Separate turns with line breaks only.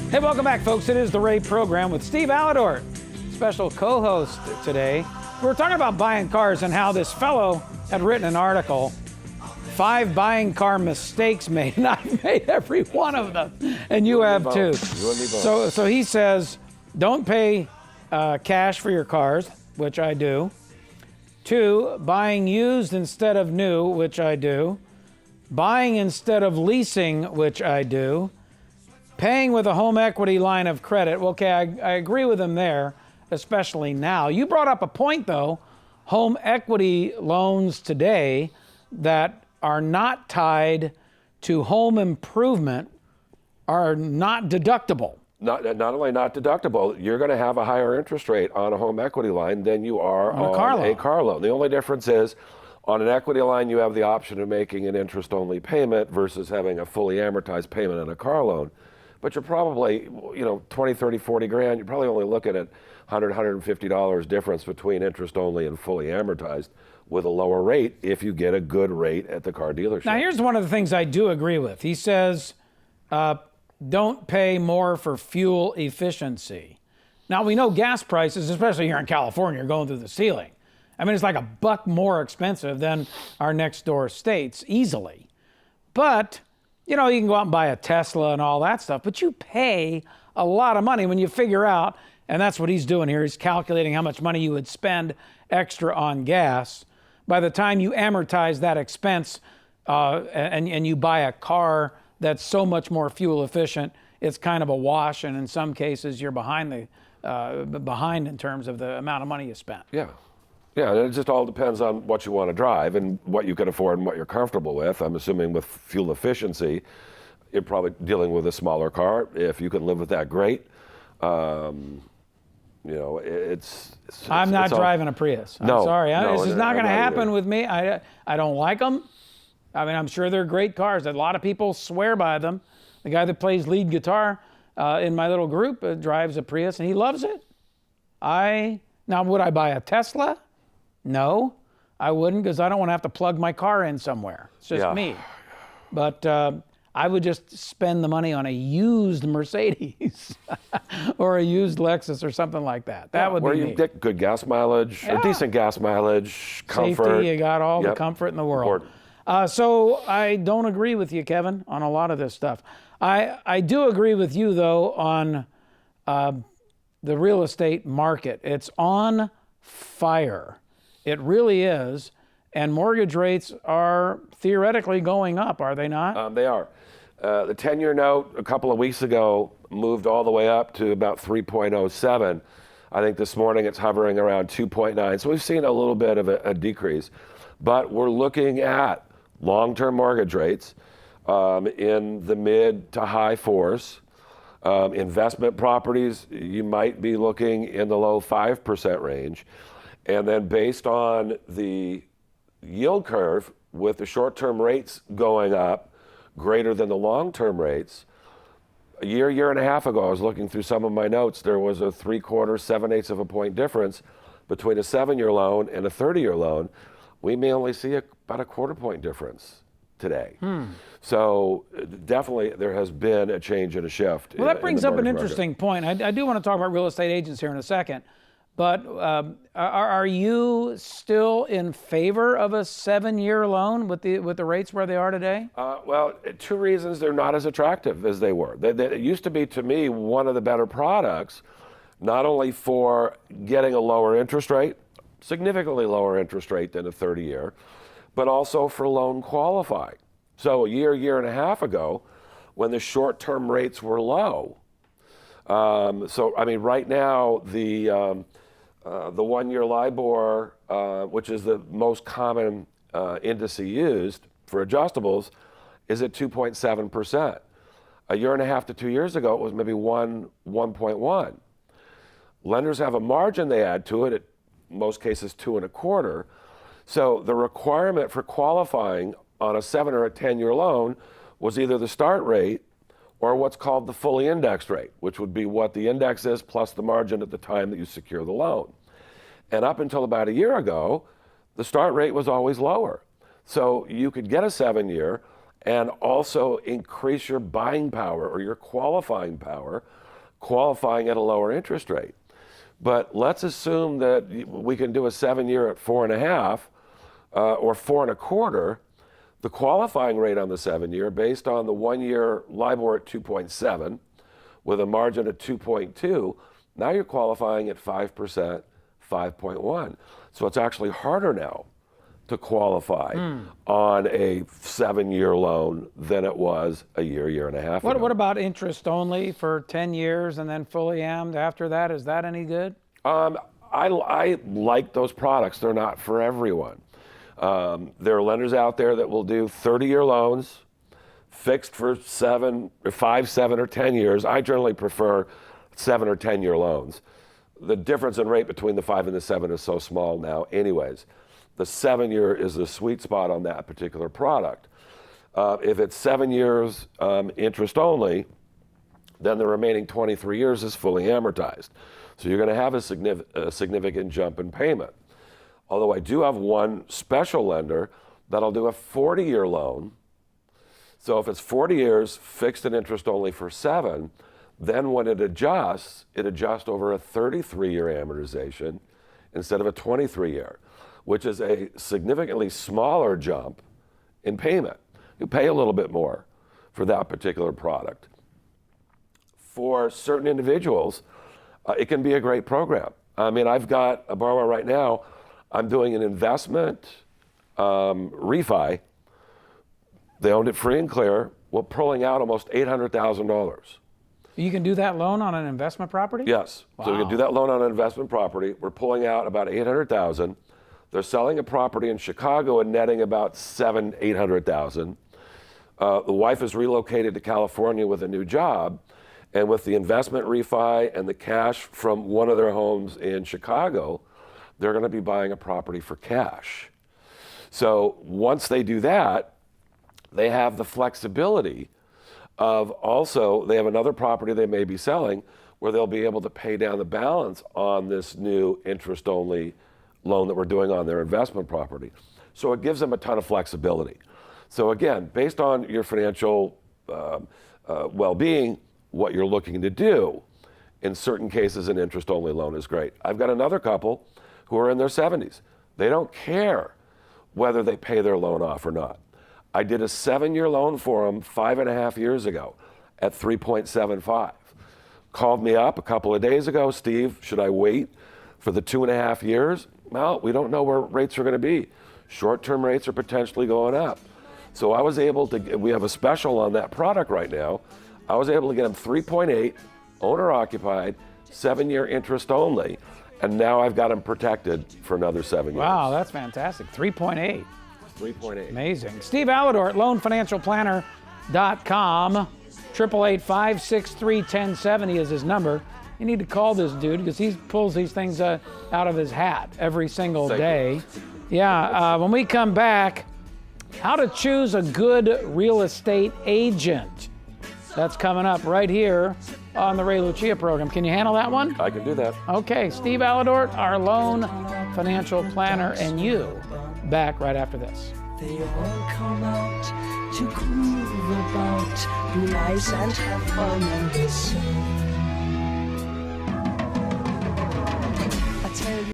Hey, welcome back, folks. It is the Ray program with Steve Aledort, special co-host today. We're talking about buying cars and how this fellow had written an article, 5 buying car mistakes made, and I've made every one of them, and you have too.
You and me both.
So he says, don't pay cash for your cars, which I do. 2, buying used instead of new, which I do. Buying instead of leasing, which I do. Paying with a home equity line of credit. Okay, I agree with him there, especially now. You brought up a point, though. Home equity loans today that are not tied to home improvement are not deductible.
Not only not deductible, you're going to have a higher interest rate on a home equity line than you are on a car loan. The only difference is on an equity line, you have the option of making an interest-only payment versus having a fully amortized payment on a car loan. But you're probably, 20, 30, 40 grand, you're probably only looking at $100, $150 difference between interest-only and fully amortized with a lower rate if you get a good rate at the car dealership.
Now, here's one of the things I do agree with. He says, don't pay more for fuel efficiency. Now, we know gas prices, especially here in California, are going through the ceiling. I mean, it's like $1 more expensive than our next door states, easily. But you can go out and buy a Tesla and all that stuff, but you pay a lot of money when you figure out, and that's what he's doing here. He's calculating how much money you would spend extra on gas. By the time you amortize that expense and you buy a car that's so much more fuel efficient, it's kind of a wash, and in some cases you're behind in terms of the amount of money you spent.
Yeah, and it just all depends on what you want to drive and what you can afford and what you're comfortable with. I'm assuming with fuel efficiency, you're probably dealing with a smaller car. If you can live with that, great.
I'm not driving a Prius. I'm sorry. This is not going to happen with me. I don't like them. I mean, I'm sure they're great cars. A lot of people swear by them. The guy that plays lead guitar in my little group drives a Prius, and he loves it. Now, would I buy a Tesla? No, I wouldn't, because I don't want to have to plug my car in somewhere. It's just me. But I would just spend the money on a used Mercedes or a used Lexus or something like that. That would be me.
Where you get good gas mileage, or decent gas mileage, comfort.
Safety, you got all the comfort in the world. So I don't agree with you, Kevin, on a lot of this stuff. I do agree with you, though, on the real estate market. It's on fire. It really is. And mortgage rates are theoretically going up, are they not?
They are. The 10-year note a couple of weeks ago moved all the way up to about 3.07. I think this morning it's hovering around 2.9. So we've seen a little bit of a decrease. But we're looking at long-term mortgage rates in the mid to high 4s. Investment properties, you might be looking in the low 5% range. And then based on the yield curve, with the short-term rates going up greater than the long-term rates, a year and a half ago, I was looking through some of my notes, there was a 3/4, 7/8 of a point difference between a 7-year loan and a 30-year loan. We may only see about a 1/4 point difference today. So definitely there has been a change and a shift.
Well, that brings up an interesting point. I do want to talk about real estate agents here in a second. But are you still in favor of a 7-year loan with the rates where they are today?
Well, 2 reasons. They're not as attractive as they were. It used to be, to me, one of the better products, not only for getting a lower interest rate, significantly lower interest rate than a 30-year, but also for loan qualifying. So a year and a half ago, when the short-term rates were low, right now the 1-year LIBOR, which is the most common index used for adjustables, is at 2.7%. A year and a half to 2 years ago, it was maybe 1.1. Lenders have a margin they add to it, at most cases 2.25. So the requirement for qualifying on a 7 or a 10-year loan was either the start rate or what's called the fully indexed rate, which would be what the index is plus the margin at the time that you secure the loan. And up until about a year ago, the start rate was always lower. So you could get a 7-year and also increase your buying power or your qualifying power, qualifying at a lower interest rate. But let's assume that we can do a 7-year at 4.5 or 4.25. The qualifying rate on the 7-year, based on the 1-year LIBOR at 2.7 with a margin at 2.2, now you're qualifying at 5%, 5.1. So it's actually harder now to qualify on a 7-year loan than it was a year and a half ago.
What about interest only for 10 years and then fully ammed after that? Is that any good?
I like those products. They're not for everyone. There are lenders out there that will do 30-year loans, fixed for 5, 7, or 10 years. I generally prefer 7 or 10-year loans. The difference in rate between the 5 and the 7 is so small now anyways. The 7-year is the sweet spot on that particular product. If it's 7 years interest only, then the remaining 23 years is fully amortized. So you're going to have a significant jump in payment. Although I do have one special lender that'll do a 40-year loan. So if it's 40 years, fixed and interest only for 7, then when it adjusts over a 33-year amortization instead of a 23-year, which is a significantly smaller jump in payment. You pay a little bit more for that particular product. For certain individuals, it can be a great program. I mean, I've got a borrower right now. I'm doing an investment refi. They owned it free and clear. We're pulling out almost $800,000.
You can do that loan on an investment property?
Yes.
Wow.
So we can do that loan on an investment property. We're pulling out about $800,000. They're selling a property in Chicago and netting about $800,000. The wife is relocated to California with a new job, and with the investment refi and the cash from one of their homes in Chicago, they're going to be buying a property for cash. So once they do that, they have the flexibility of also, they have another property they may be selling where they'll be able to pay down the balance on this new interest-only loan that we're doing on their investment property. So it gives them a ton of flexibility. So again, based on your financial well-being, what you're looking to do, in certain cases an interest-only loan is great. I've got another couple who are in their 70s. They don't care whether they pay their loan off or not. I did a 7-year loan for them 5.5 years ago at 3.75. Called me up a couple of days ago, Steve, should I wait for the 2.5 years? Well, we don't know where rates are going to be. Short-term rates are potentially going up. So I was able to, we have a special on that product right now. I was able to get them 3.8, owner-occupied, 7-year interest only, and now I've got them protected for another 7 years.
Wow, that's fantastic. 3.8.
3.8.
Amazing. Steve Aledort, loanfinancialplanner.com. 888-563-1070 is his number. You need to call this dude because he pulls these things out of his hat every single day. Yeah, when we come back, how to choose a good real estate agent. That's coming up right here on the Ray Lucia program. Can you handle that one?
I can do that.
Okay, Steve Aledort, our loan financial planner, and you back right after this.
They all come out to groove about, be nice and have fun and listen. I tell you.